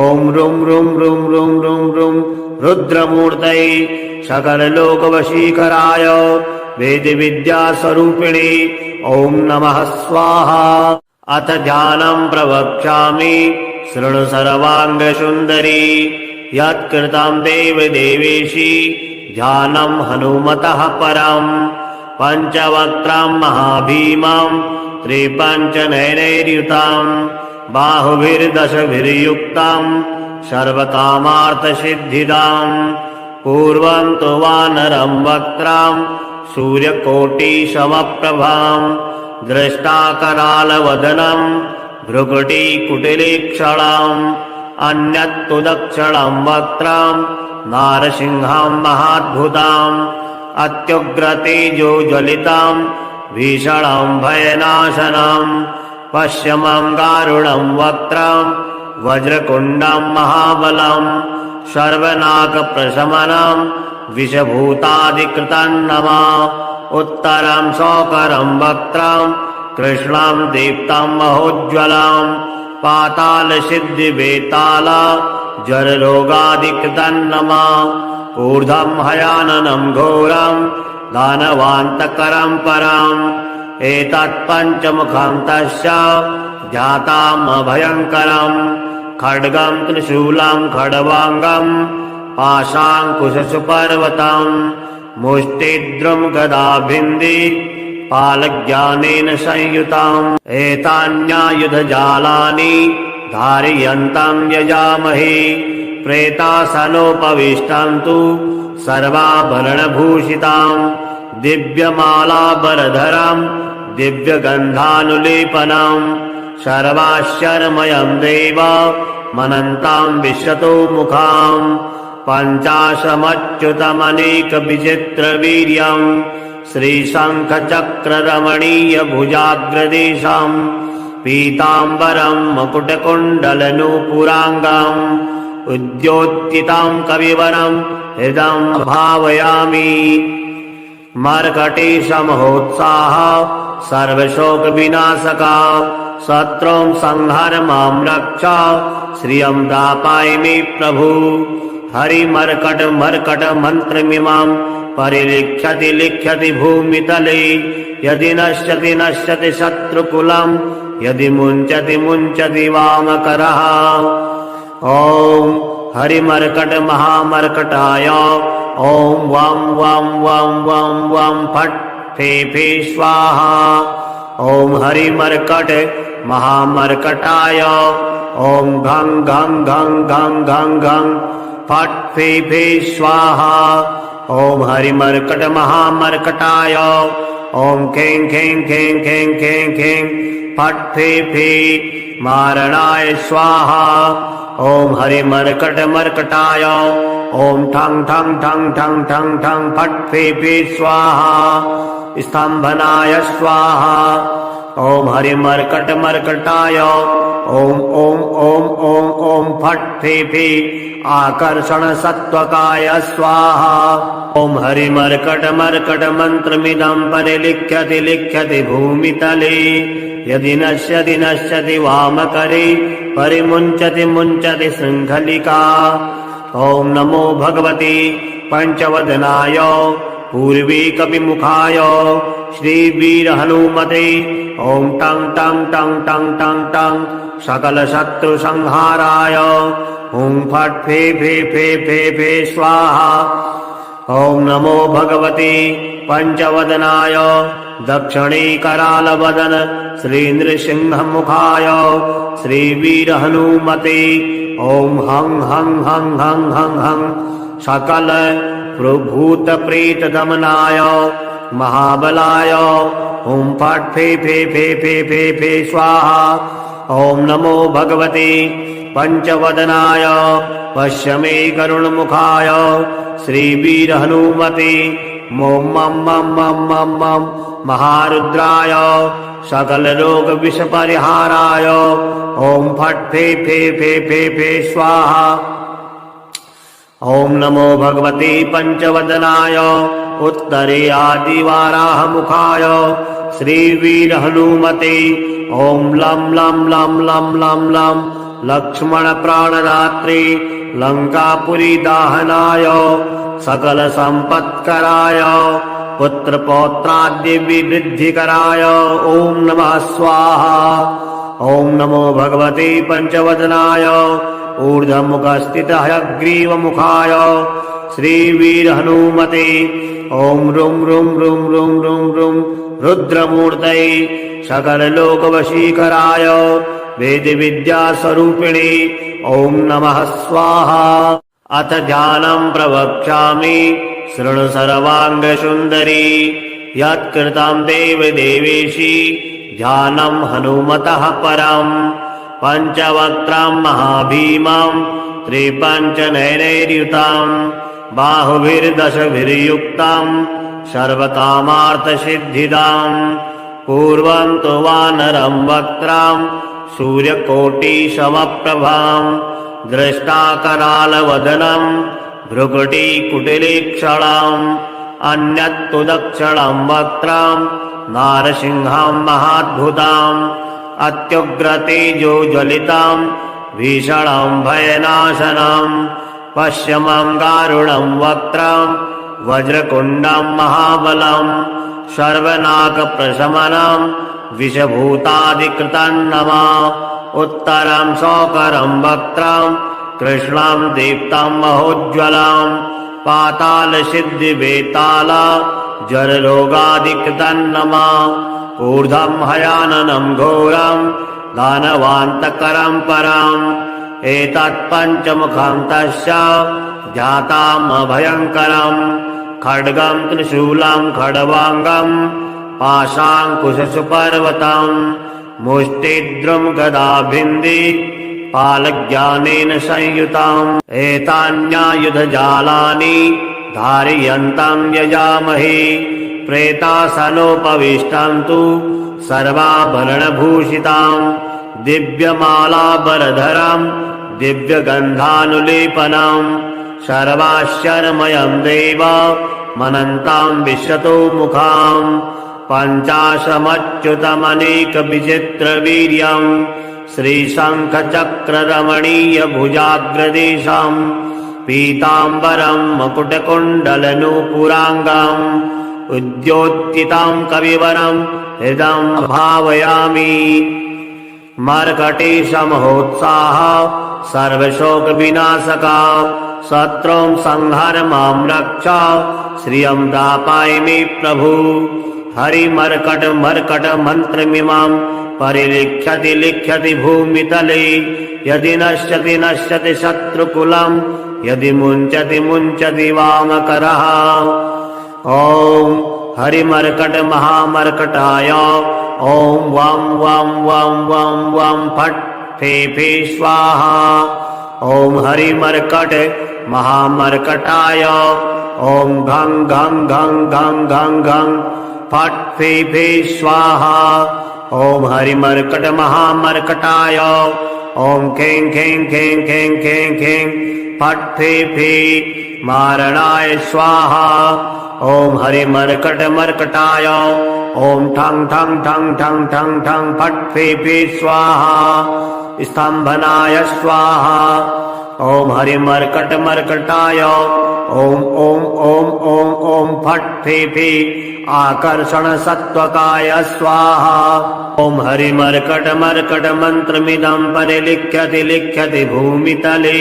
ॐ रुं रुं रुं रुं रुं रुं रुद्रमूर्तये सकललोकवशीकराय वेदविद्यास्वरूपिणे ॐ नमः स्वाहा अथ ध्यानं प्रवक्ष्यामि शृणु सर्वाङ्गसुन्दरी यत्कृतं देवदेवेशी ध्यानं हनुमतः परम् पञ्चवक्त्रं महाभीमं त्रिपञ्चनयनैर्युतं बाहुभिर्दशभिर्युक्तं सर्वकामार्थसिद्धिदां पूर्वं तु वानरं वक्त्रं सूर्यकोटिसमप्रभां दृष्टाकरालवदनं भ्रुकुटीकुटिलीक्षणम् अन्यत्तु दक्षिणं वक्त्रं नारसिंहं महाद्भुताम् अत्युग्रतेजोज्वलितां भीषणं भयनाशनं पश्यमं गारुडं वक्त्रं वज्रकुण्डं महाबलं सर्वनाकप्रशमनं विषभूतादिकृतं नमः उत्तरं शौकरं वक्त्रं कृष्णं दीप्तं महोज्ज्वलं पातालसिद्धिवेताल जररोगादिकृतं नमः ऊर्ध्वं हयाननं घोरं दानवान्तकरं परम् एतत्पञ्चमुखं तस्य ध्यातामभयङ्करं खड्गं त्रिशूलं खड्वाङ्गं पाशाङ्कुशसुपर्वतं मुष्टिद्रुं गदाभिन्दी पालज्ञानेन संयुतम् एतान्यायुधजालानि धारयन्तं यजामहे प्रेतासनोपविष्टं तु सर्वाभरणभूषितां दिव्यमालाबरधरं दिव्यगन्धानुलेपनं सर्वाश्चर्यमयं देव मनन्तां विश्वतो मुखां पञ्चाशमच्युतमनेकविचित्रवीर्यं श्रीशङ्खचक्ररमणीयभुजाग्रदेशं पीताम्बरं मकुटकुण्डलनूपुराङ्गं उद्योत्थितां कविवरं हृदं भावयामि मर्कटेशमहोत्साह सर्वशोकविनाशका शत्रुं संहर मां रक्ष श्रियं दापाय मे प्रभु हरिमर्कट मर्कट मन्त्रमिमां परिलिख्यति लिख्यति भूमितले यदि नश्यति नश्यति शत्रुकुलं यदि मुञ्चति मुञ्चति वामकरः ॐ हरिमर्कट महामर्कटाय ॐ वं वं वं वं वं फट् फे फे स्वाहा ॐ हरिमर्कट महामर्कटाय ॐ घं घं घं घं घं घं फट् फे फे स्वाहा ॐ हरिमर्कट महामर्कटाय ॐ खें खें खें खें खें खें फट् फे फे मारणाय स्वाहा ॐ हरिमर्कट मर्कटाय ॐ ठं ठं ठं ठं ठं ठं फट् फे फे स्वाहा स्तम्भनाय स्वाहा ॐ हरिमर्कट मर्कटाय ॐ ॐ ॐ ॐ ॐ फट् फे फे आकर्षण सत्त्वकाय स्वाहा ॐ हरिमर्कट मर्कट मन्त्रमिदं परिलिख्यति लिख्यति भूमितले यदि नश्यति नश्यति वामकरे परिमुञ्चति मुञ्चति शृङ्खलिका ॐ नमो भगवते पञ्चवदनाय पूर्वीकविमुखाय श्रीवीरहनुमते ॐ टं टं टं टं टं टं सकलशत्रुसंहाराय ॐ फट् फे फे फे फे फे स्वाहा ॐ नमो भगवते पञ्चवदनाय दक्षिणे करालवदन श्रीनृसिंहमुखाय श्रीवीरहनुमते ॐ हं हं हं हं हं हं सकल प्रभूतप्रेतदमनाय महाबलाय ॐ फट् फे फे फे फे फे फे स्वाहा ॐ नमो भगवते पञ्चवदनाय पश्य मे करुणमुखाय श्रीवीरहनुमते मं मं मं मं मं मं महारुद्राय सकलरोगविषपरिहाराय ॐ फट् फे फे फे फे फे स्वाहा ॐ नमो भगवते पञ्चवदनाय उत्तरे आदिवाराहमुखाय श्रीवीरहनुमते ॐ लं लं लं लं लं लं लक्ष्मणप्राणदात्रे लङ्कापुरीदाहनाय सकलसम्पत्कराय पुत्रपौत्राद्यविवृद्धिकराय ॐ नमः स्वाहा ॐ नमो भगवते पञ्चवदनाय ऊर्ध्वमुखस्थितः हयग्रीवमुखाय श्रीवीरहनुमते ॐ रुं रुं रुं रुं रुं रुं रुद्रमूर्तये सकललोकवशीकराय वेदविद्यास्वरूपिणे ॐ नमः स्वाहा अथ ध्यानं प्रवक्ष्यामि शृणु सर्वाङ्गसुन्दरी यत्कृतं देवदेवेशी ध्यानं हनुमतः परम् पञ्चवक्त्रं महाभीमं त्रिपञ्चनयनैर्युतं बाहुभिर्दशभिर्युक्तं सर्वकामार्थसिद्धिदाम् पूर्वं तु वानरं वक्त्रां सूर्यकोटिसमप्रभां दृष्टाकरालवदनं भ्रुकुटीकुटिलीक्षणाम् अन्यत्तु दक्षिणं वक्त्रां नारसिंहां महाद्भुताम् अत्युग्रतेजोज्वलितां भीषणां भयनाशनां पश्चिमं गारुणं वक्त्रां वज्रकुण्डं महाबलं सर्वनाकप्रशमनं विषभूतादिकृतं नमः उत्तरं शौकरं वक्त्रां कृष्णां दीप्तं महोज्ज्वलां पातालसिद्धिवेताला जररोगादिकृतं नमः ऊर्ध्वं हयाननं घोरं दानवान्तकरं परम् एतत्पञ्चमुखं तस्य ध्यातामभयङ्करम् खड्गं त्रिशूलं खड्वाङ्गं पाशाङ्कुशसुपर्वतं मुष्टिद्रुं गदाभिन्दी पालज्ञानेन संयुताम् एतान्यायुधजालानि धारयन्तं यजामहे प्रेतासनोपविष्टं तु सर्वाभरणभूषितां दिव्यमालाबरधरं दिव्यगन्धानुलेपनं सर्वाश्चर्यमयं देव मनन्तां विशतो मुखां पञ्चाशमच्युतमनेकविचित्रवीर्यं श्रीशङ्खचक्ररमणीयभुजाग्रदेशं पीताम्बरं मकुटकुण्डलनूपुराङ्गम् उद्योत्थितां कविवरं हृदं भावयामि मर्कटेशमहोत्साह सर्वशोकविनाशका शत्रुं संहर मां रक्ष श्रियं दापाय मे प्रभु हरिमर्कट मर्कट मन्त्रमिमां परिलिख्यति लिख्यति भूमितले यदि नश्यति नश्यति शत्रुकुलं यदि मुञ्चति मुञ्चति वामकरः ॐ हरिमर्कट महामर्कटाय ॐ वं वं वं वं वं फट् फे फे स्वाहा ॐ हरिमर्कट महामर्कटाय ॐ घं घं घं घं घं घं फट् फे फे स्वाहा ॐ हरिमर्कट महामर्कटाय ॐ खें खें खें खें खें खें फट् फे फे मारणाय स्वाहा ॐ हरिमर्कट मर्कटाय ॐ ठं ठं ठं ठं ठं ठं फट् फे फे स्वाहा स्तम्भनाय स्वाहा ॐ हरिमर्कट मर्कटाय ॐ ॐ ॐ ॐ ॐ फट् फे फे आकर्षण सत्त्वकाय स्वाहा ॐ हरिमर्कट मर्कट मन्त्रमिदं परिलिख्यति लिख्यति भूमितले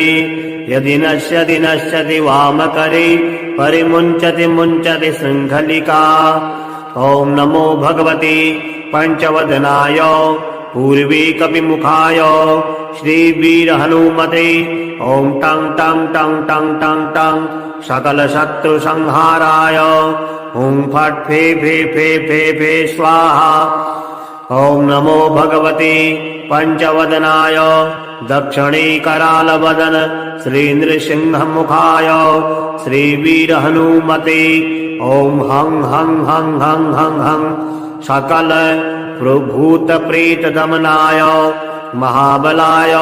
यदि नश्यति नश्यति वामकरे परिमुञ्चति मुञ्चति शृङ्खलिका ॐ नमो भगवते पञ्चवदनाय पूर्वीकविमुखाय श्रीवीरहनुमते ॐ टं टं टं टं टं टं सकलशत्रुसंहाराय ॐ फट् फे फे फे फे फे स्वाहा ॐ नमो भगवते पञ्चवदनाय दक्षिणीकरालवदन श्रीनृसिंहमुखाय श्रीवीरहनुमते ॐ हं हं हं हं हं हं सकल प्रभूतप्रेतदमनाय महाबलाय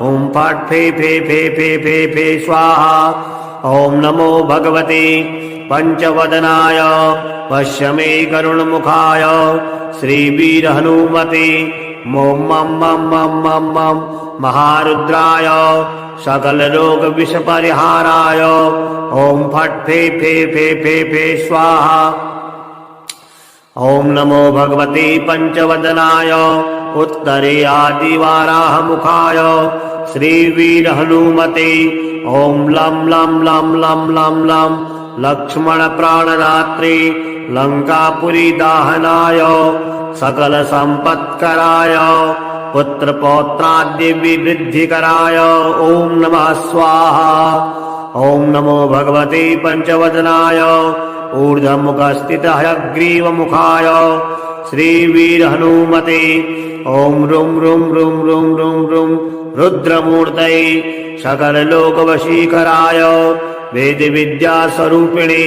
ॐ फट् फे फे फे फे फे फे स्वाहा ॐ नमो भगवते पञ्चवदनाय पश्यमे करुणमुखाय श्रीवीरहनुमते मं मं मं मं मं मं महारुद्राय सकलरोगविषपरिहाराय ॐ फट् फे फे फे फे फे स्वाहा ॐ नमो भगवते पञ्चवदनाय उत्तरे आदिवाराहमुखाय श्रीवीरहनुमते ॐ लं लं लं लं लं लं लक्ष्मणप्राणदात्रे लङ्कापुरीदाहनाय सकलसम्पत्कराय पुत्रपौत्राद्यविवृद्धिकराय ॐ नमः स्वाहा ॐ नमो भगवते पञ्चवदनाय ऊर्ध्वमुखस्थितः हयग्रीवमुखाय श्रीवीरहनुमते ॐ रुं रुं रुं रुं रुं रुं रुद्रमूर्तये सकललोकवशीकराय वेदविद्यास्वरूपिणी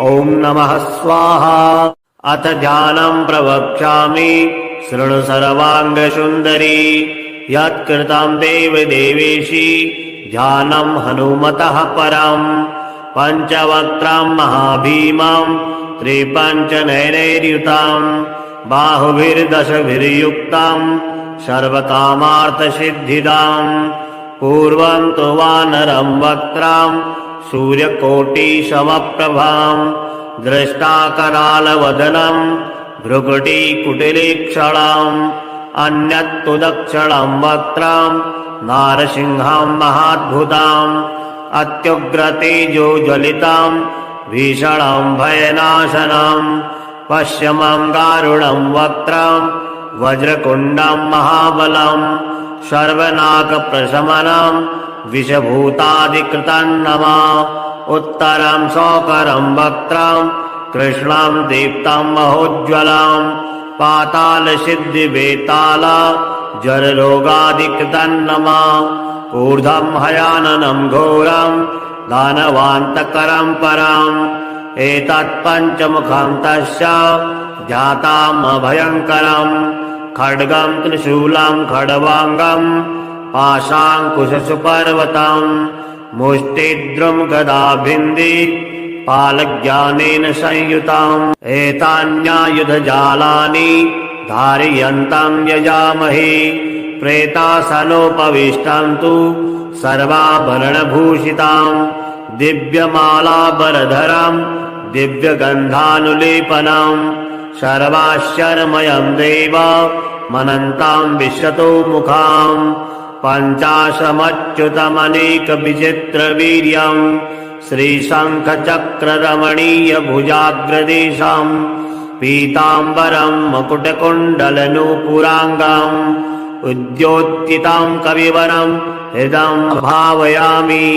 ॐ नमः स्वाहा। अथ ध्यानं प्रवक्ष्यामि शृणु सर्वाङ्गसुन्दरी। यत्कृतं देवदेवेशी ध्यानं हनुमतः परम्। पञ्चवक्त्रं महाभीमं त्रिपञ्चनयनैर्युतं बाहुभिर्दशभिर्युक्तं सर्वकामार्थसिद्धिदां। पूर्वं तु वानरं वक्त्रं सूर्यकोटिसमप्रभां दृष्टाकरालवदनं भ्रुकुटिकुटिलीक्षणाम्। अन्यत्तु दक्षिणं वक्त्रं नारसिंहं महाद्भुताम् अत्युग्रतेजोज्वलितां भीषणं भयनाशनं। पश्चिमं गारुडं वक्त्रं वज्रकुण्डं महाबलं सर्वनाकप्रशमनं विषभूतादिकृतं नमः। उत्तरं शौकरं वक्त्रं कृष्णं दीप्तं महोज्ज्वलं पातालसिद्धिवेताल जररोगादिकृतं नमः। ऊर्ध्वं हयाननं घोरं दानवान्तकरं परम् एतत्पञ्चमुखं तस्य ध्यातामभयङ्करम्। खड्गं त्रिशूलं खड्वाङ्गं पाशाङ्कुशसुपर्वतं मुष्टिद्रुं गदाभिन्दी पालज्ञानेन संयुतम्। एतान्यायुधजालानि धारयन्तं यजामहे प्रेतासनोपविष्टं तु सर्वाभरणभूषितां दिव्यमालाबरधरं दिव्यगन्धानुलेपनं सर्वाश्चर्यमयं देव मनन्तां विश्वतो मुखां। पञ्चाशमच्युतमनेकविचित्रवीर्यं श्रीशङ्खचक्ररमणीयभुजाग्रदेशं पीताम्बरं मकुटकुण्डलनूपुराङ्गम् उद्योत्थितां कविवरं हृदं भावयामि।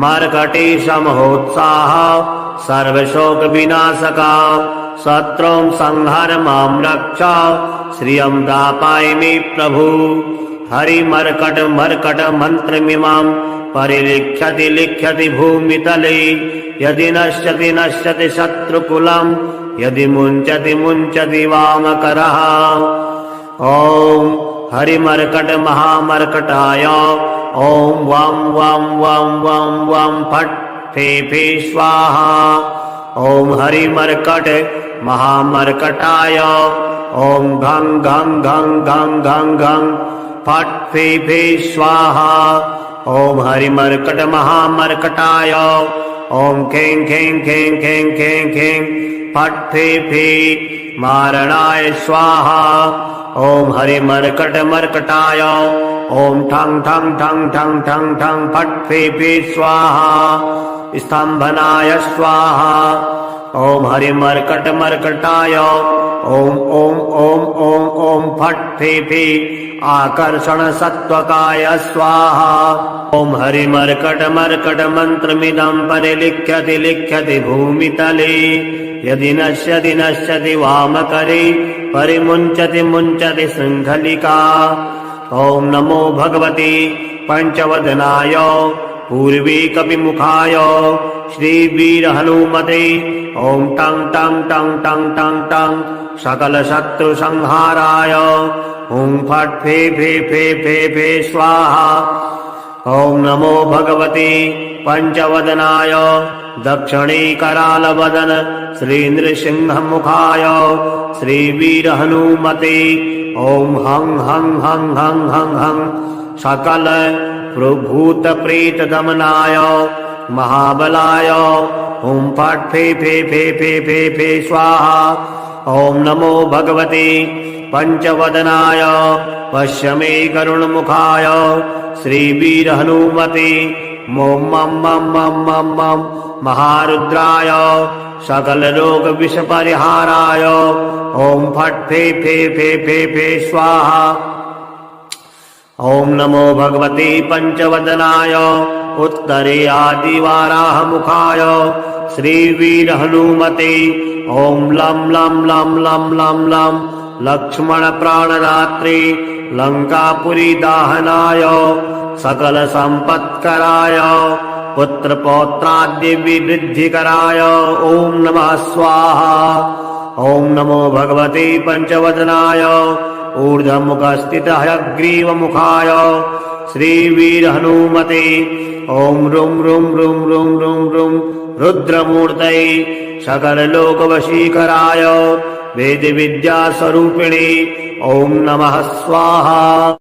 मर्कटेशमहोत्साह सर्वशोकविनाशका शत्रुं संहर मां रक्ष श्रियं दापायि प्रभु। हरिमर्कट मर्कट मन्त्रमिमां परिलिख्यति लिख्यति भूमितले यदि नश्यति नश्यति शत्रुकुलं यदि मुञ्चति मुञ्चति वामकरः। ॐ हरिमर्कट महामर्कटाय ॐ वं वं वं वं वं फट् फे फे स्वाहा। ॐ हरिमर्कट महामर्कटाय ॐ घं घं घं घं घं घं फट् फे फे स्वाहा। ॐ हरिमर्कट महामर्कटाय ॐ खें खें खें खें खें खें फट् फे फे मारणाय स्वाहा। ॐ हरिमर्कट मर्कटाय ॐ ठं ठं ठं ठं ठं ठं फट् फे फे स्वाहा। स्तम्भनाय स्वाहा। ॐ हरिमर्कट मर्कटाय ॐ ॐ ॐ ॐ ॐ फट् फे फे आकर्षण सत्त्वकाय स्वाहा। ॐ हरिमर्कट मर्कट मन्त्रमिदं परिलिख्यति लिख्यति भूमितले यदि नश्यति नश्यति वामकरे परिमुञ्चति मुञ्चति शृङ्खलिका। ॐ नमो भगवते पञ्चवदनाय पूर्वीकविमुखाय श्रीवीरहनुमते ॐ टं टं टं टं टं टं सकलशत्रुसंहाराय ॐ फट् फे फे फे फे फे स्वाहा। ॐ नमो भगवते पञ्चवदनाय दक्षिणीकरालवदन श्रीनृसिंहमुखाय श्रीवीरहनुमते ॐ हं हं हं हं हं हं सकल भूतप्रेतदमनाय महाबलाय ॐ फट् फे फे फे फे फे फे स्वाहा। ॐ नमो भगवते पञ्चवदनाय पश्यमे गरुणमुखाय श्रीवीरहनुमते मं मं मं मं मं मं महारुद्राय सकलरोगविषपरिहाराय ॐ फट् फे फे फे फे फे स्वाहा। ॐ नमो भगवते पञ्चवदनाय उत्तरे आदिवाराहमुखाय श्रीवीरहनुमते ॐ लं लं लं लं लं लं लक्ष्मणप्राणदात्रे लङ्कापुरीदाहनाय सकलसम्पत्कराय पुत्रपौत्राद्यविवृद्धिकराय ॐ नमः स्वाहा। ॐ नमो भगवते पञ्चवदनाय ऊर्ध्वमुखस्थितः ग्रीवमुखाय श्रीवीरहनुमते ॐ रुं रुं रुं रुं रुं रुं रुद्रमूर्तये सकललोकवशीकराय वेदविद्यास्वरूपिणे ॐ नमः स्वाहा।